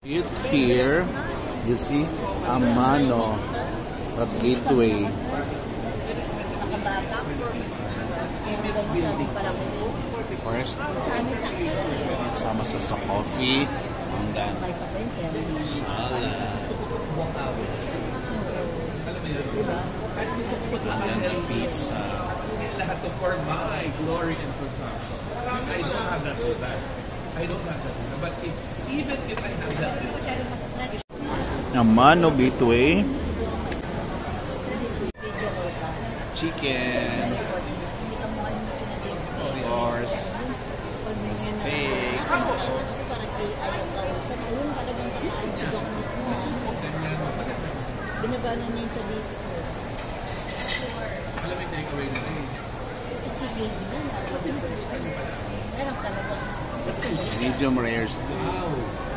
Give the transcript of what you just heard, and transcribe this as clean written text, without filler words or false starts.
Here, you see, Amano at Gateway. First, sama sa coffee, and then salad, and then pizza. Lahat to for my glory and consumption. I don't have that desire. I don't have that desire. But even if I have that desire. Amano Gateway. Chicken. Of course. Steak. Binabana niya yung sa dito. Alam mo, take away na rin. Kasi baby na. Meron talaga. Medium rare steak. Wow.